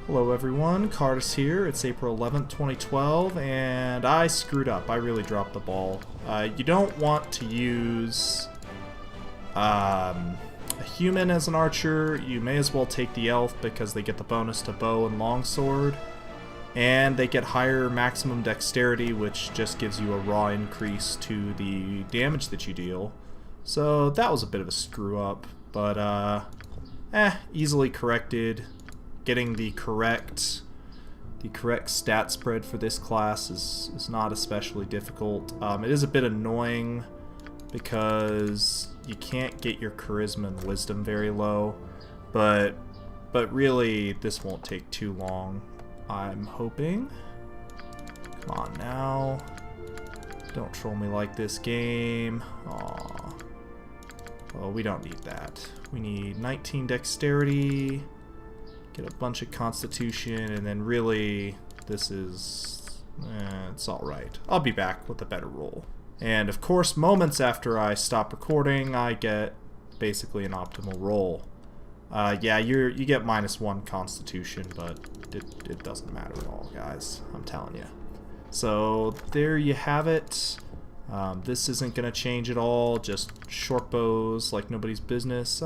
Hello everyone, Cardis here. It's April 11th, 2012, and I screwed up. I really dropped the ball. You don't want to use a human as an archer. You may as well take the elf because they get the bonus to bow and longsword. And they get higher maximum dexterity, which just gives you a raw increase to the damage that you deal. So that was a bit of a screw up, but easily corrected. Getting the correct stat spread for this class is not especially difficult. It is a bit annoying because you can't get your charisma and wisdom very low, but really this won't take too long, I'm hoping. Come on now. Don't troll me like this game. Aw. Well, we don't need that. We need 19 dexterity. Get a bunch of constitution, and then really, this is, it's alright. I'll be back with a better roll. And of course, moments after I stop recording, I get basically an optimal roll. Yeah, you get -1 constitution, but it doesn't matter at all, guys. I'm telling you. So, there you have it. This isn't going to change at all, just short bows like nobody's business.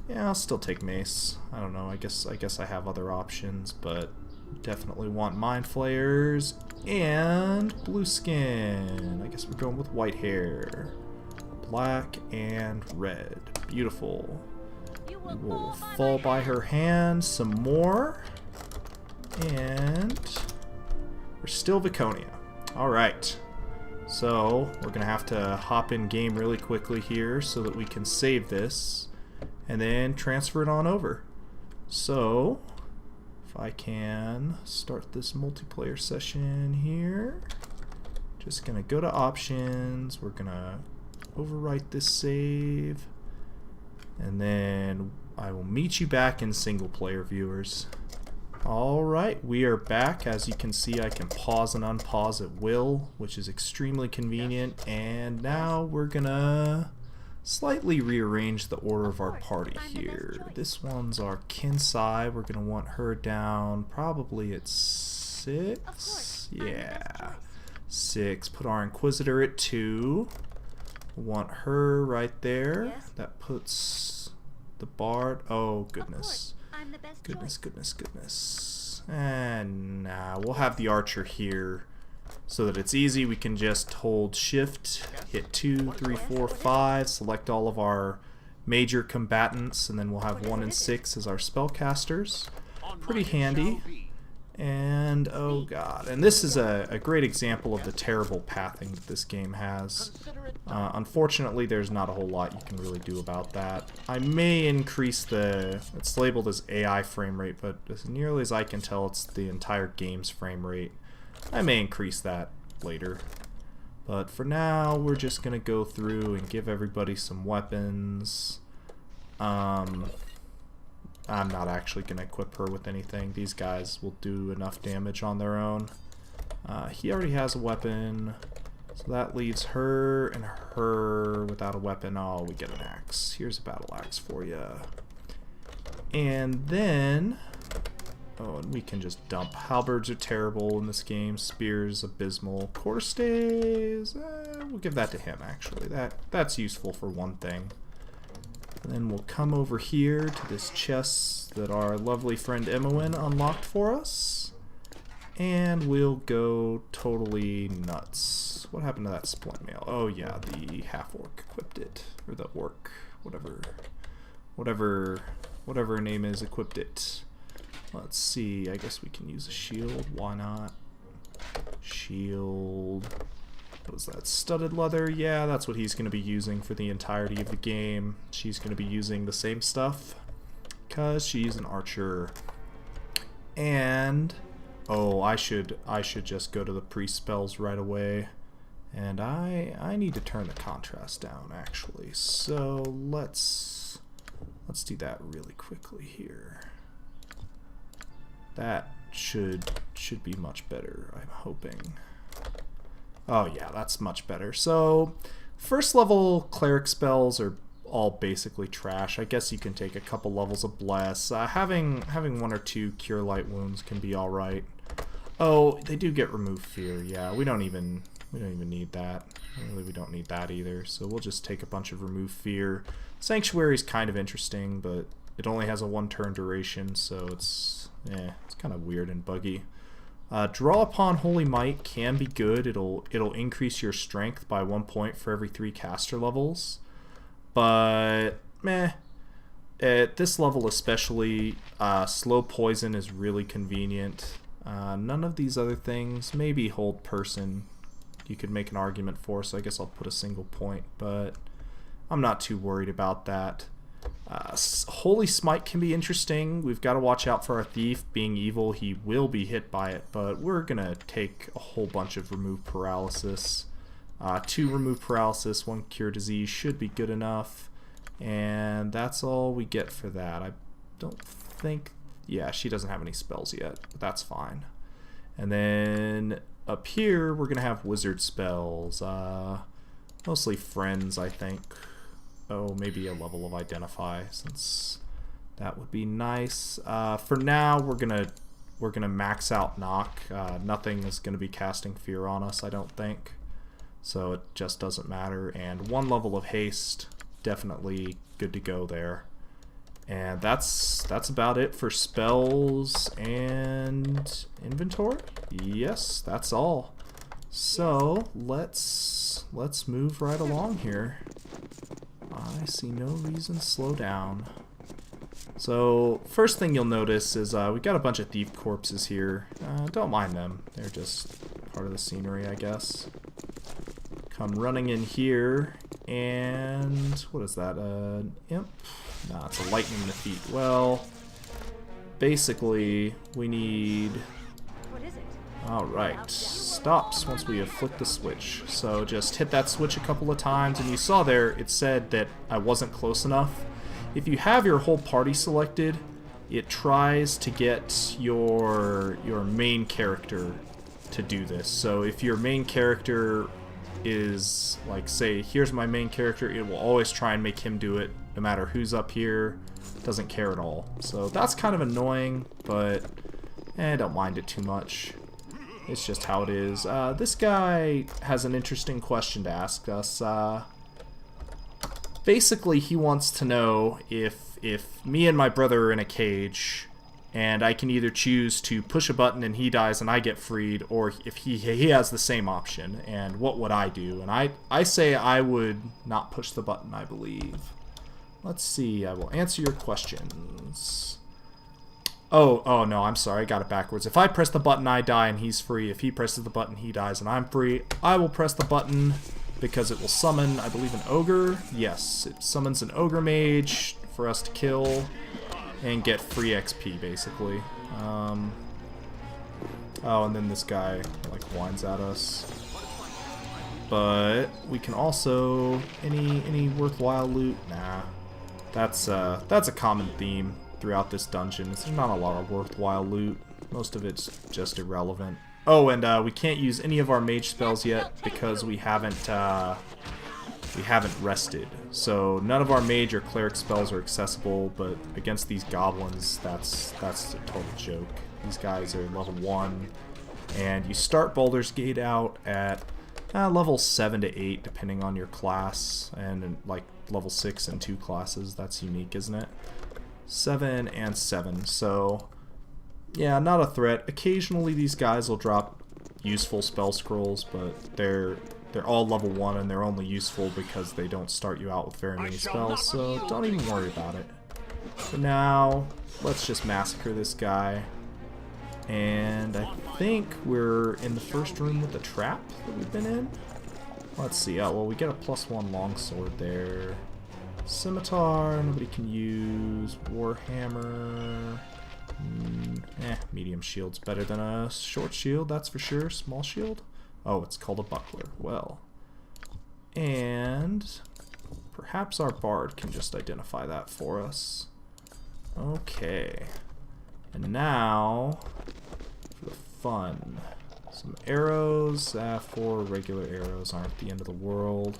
Yeah, I'll still take mace. I don't know, I guess I have other options, but definitely want mind flayers and blue skin. I guess we're going with white hair. Black and red. Beautiful. We will fall by her hand some more. And we're still Viconia. Alright. So, we're gonna have to hop in game really quickly here so that we can save this and then transfer it on over. So, if I can start this multiplayer session here, just gonna go to options, we're gonna overwrite this save, and then I will meet you back in single player, viewers. Alright, we are back. As you can see, I can pause and unpause at will, which is extremely convenient, and now we're gonna slightly rearrange the order of our party here. This one's our Kinsai. We're gonna want her down probably at 6. Yeah, 6. Put our Inquisitor at 2. Want her right there. That puts the Bard. Oh goodness. Goodness. And nah, we'll have the Archer here. So that it's easy, we can just hold shift, hit 2, 3, 4, 5, select all of our major combatants, and then we'll have 1 and 6 as our spellcasters. Pretty handy. And oh god, and this is a great example of the terrible pathing that this game has. Unfortunately, there's not a whole lot you can really do about that. I may increase it's labeled as AI frame rate, but as nearly as I can tell, it's the entire game's frame rate. I may increase that later. But for now, we're just going to go through and give everybody some weapons. I'm not actually going to equip her with anything. These guys will do enough damage on their own. He already has a weapon. So that leaves her and her without a weapon. Oh, we get an axe. Here's a battle axe for you. And then... oh, and we can just dump. Halberds are terrible in this game. Spears, abysmal. Quarterstaves, we'll give that to him, actually. That's useful for one thing. And then we'll come over here to this chest that our lovely friend Emowyn unlocked for us. And we'll go totally nuts. What happened to that splint mail? Oh yeah, the half-orc equipped it. Or the orc. Whatever her name is, equipped it. Let's see, I guess we can use a shield. Why not? Shield. What is that? Studded leather? Yeah, that's what he's going to be using for the entirety of the game. She's going to be using the same stuff because she's an archer. And oh, I should just go to the priest spells right away. And I need to turn the contrast down, actually. So let's do that really quickly here. That should be much better, I'm hoping. Oh yeah, that's much better. So, first level cleric spells are all basically trash. I guess you can take a couple levels of Bless. Having 1 or 2 Cure Light Wounds can be alright. Oh, they do get Remove Fear. Yeah, we don't even need that. Really, we don't need that either. So we'll just take a bunch of Remove Fear. Sanctuary's kind of interesting, but it only has a 1-turn duration, so it's kind of weird and buggy. Draw upon Holy Might can be good. It'll increase your strength by 1 point for every 3 caster levels. But meh. At this level especially, slow poison is really convenient. None of these other things. Maybe Hold Person you could make an argument for, so I guess I'll put a single point, but I'm not too worried about that. Holy Smite can be interesting. We've got to watch out for our Thief. Being evil, he will be hit by it, but we're going to take a whole bunch of Remove Paralysis. 2 Remove Paralysis, 1 Cure Disease should be good enough, and that's all we get for that. I don't think... Yeah, she doesn't have any spells yet, but that's fine. And then up here, we're going to have Wizard spells. Mostly Friends, I think. Oh, maybe a level of Identify, since that would be nice. For now, we're gonna max out Knock. Nothing is gonna be casting Fear on us, I don't think. So it just doesn't matter. And 1 level of Haste, definitely good to go there. And that's about it for spells and inventory. Yes, that's all. So let's move right along here. I see no reason to slow down. So first thing you'll notice is we've got a bunch of thief corpses here. Don't mind them. They're just part of the scenery, I guess. Come running in here, and what is that? Imp? Nah, it's a lightning defeat. Well, basically we need... What is it? Alright, stops once we have flicked the switch. So just hit that switch a couple of times, and you saw there it said that I wasn't close enough. If you have your whole party selected, it tries to get your main character to do this. So if your main character is, like, say, here's my main character, it will always try and make him do it, no matter who's up here. Doesn't care at all. So that's kind of annoying, but don't mind it too much. It's just how it is. This guy has an interesting question to ask us. Basically, he wants to know if me and my brother are in a cage, and I can either choose to push a button and he dies and I get freed, or if he has the same option, and what would I do? And I say I would not push the button, I believe. Let's see, I will answer your questions. Oh no, I'm sorry, I got it backwards. If I press the button, I die and he's free. If he presses the button, he dies and I'm free. I will press the button because it will summon, I believe, an ogre. Yes, it summons an ogre mage for us to kill and get free XP, basically. Oh, and then this guy, like, whines at us. But we can also... Any worthwhile loot? Nah. That's a common theme throughout this dungeon. There's not a lot of worthwhile loot. Most of it's just irrelevant. Oh, and we can't use any of our mage spells yet because we haven't rested. So none of our mage or cleric spells are accessible, but against these goblins, that's a total joke. These guys are level 1, and you start Baldur's Gate out at level 7 to 8, depending on your class, and like level 6 in 2 classes. That's unique, isn't it? 7 and 7, so yeah, not a threat. Occasionally these guys will drop useful spell scrolls, but they're all level 1 and they're only useful because they don't start you out with very many spells, so don't even worry about it. For now, let's just massacre this guy. And I think we're in the first room with the trap that we've been in. Let's see, well, we get a +1 longsword there. Scimitar, nobody can use. Warhammer. Medium shield's better than a short shield, that's for sure. Small shield? Oh, it's called a buckler. Well. And perhaps our bard can just identify that for us. Okay. And now, for the fun. Some arrows. 4 regular arrows aren't the end of the world.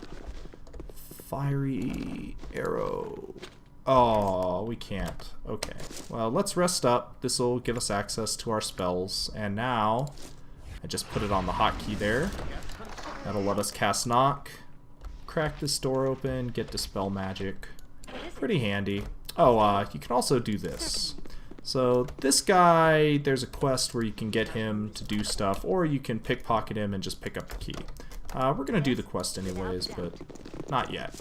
Fiery arrow. Oh, we can't. Okay. Well, let's rest up. This will give us access to our spells. And now, I just put it on the hotkey there. That'll let us cast Knock, crack this door open, get Dispel Magic. Pretty handy. Oh, you can also do this. So this guy, there's a quest where you can get him to do stuff, or you can pickpocket him and just pick up the key. We're going to do the quest anyways, but not yet.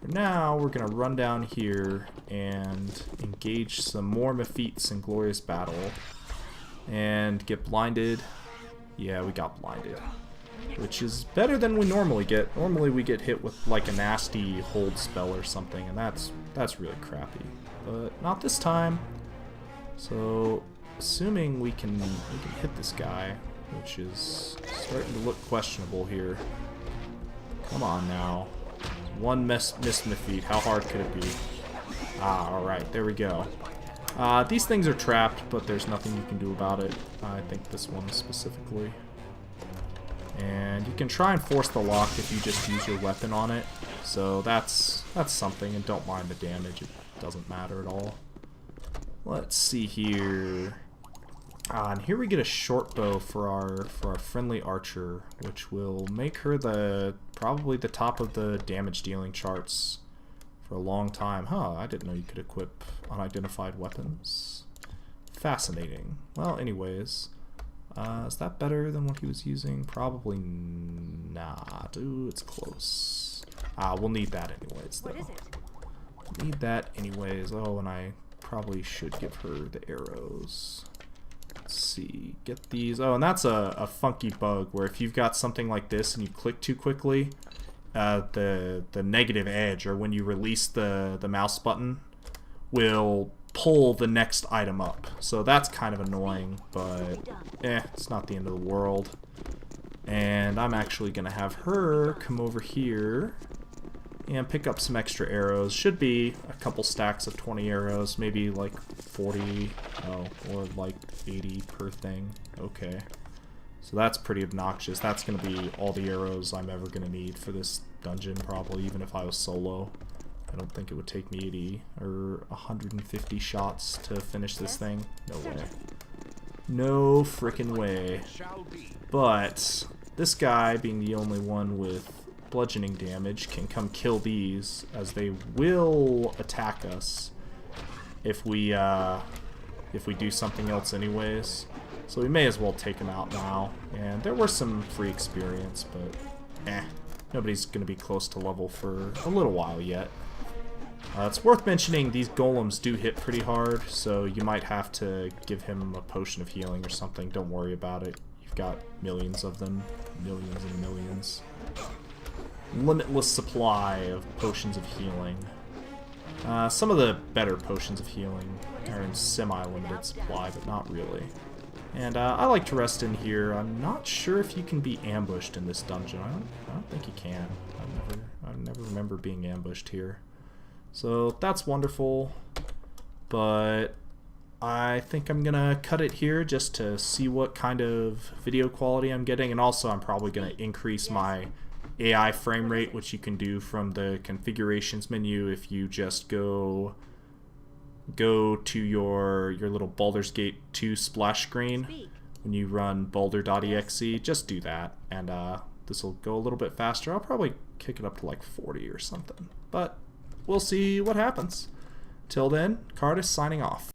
For now, we're going to run down here and engage some more Mephites in Glorious Battle. And get blinded. Yeah, we got blinded. Which is better than we normally get. Normally we get hit with like a nasty hold spell or something, and that's really crappy. But not this time. So, assuming we can hit this guy, which is starting to look questionable here. Come on now. One missed Mephite. How hard could it be? Ah, alright, there we go. These things are trapped, but there's nothing you can do about it. I think this one specifically. And you can try and force the lock if you just use your weapon on it. So that's something, and don't mind the damage. It doesn't matter at all. Let's see here. And here we get a short bow for our friendly archer, which will make her probably the top of the damage dealing charts for a long time. Huh, I didn't know you could equip unidentified weapons. Fascinating. Well, anyways, is that better than what he was using? Probably not. Ooh, it's close. We'll need that anyways, though. Need that anyways. Oh, and I probably should give her the arrows. Let's see, get these. Oh, and that's a funky bug where if you've got something like this and you click too quickly, the negative edge, or when you release the mouse button, will pull the next item up. So that's kind of annoying, but it's not the end of the world. And I'm actually gonna have her come over here and pick up some extra arrows. Should be a couple stacks of 20 arrows, maybe like 40, or like 80 per thing. Okay. So that's pretty obnoxious. That's going to be all the arrows I'm ever going to need for this dungeon, probably, even if I was solo. I don't think it would take me 80 or 150 shots to finish this thing. No way. No frickin' way. But this guy, being the only one with bludgeoning damage, can come kill these, as they will attack us if we do something else anyways. So we may as well take them out now. And there were some free experience, but nobody's going to be close to level for a little while yet. It's worth mentioning these golems do hit pretty hard, so you might have to give him a potion of healing or something. Don't worry about it. You've got millions of them. Millions and millions. Limitless supply of potions of healing. Some of the better potions of healing are in semi-limited supply, but not really. And I like to rest in here. I'm not sure if you can be ambushed in this dungeon. I don't think you can. I never remember being ambushed here. So that's wonderful. But I think I'm gonna cut it here just to see what kind of video quality I'm getting, and also I'm probably gonna increase my AI frame rate, which you can do from the configurations menu if you just go to your little Baldur's Gate 2 splash screen when you run boulder.exe. Just do that, and this will go a little bit faster. I'll probably kick it up to like 40 or something, but we'll see what happens. Till then, Cardis signing off.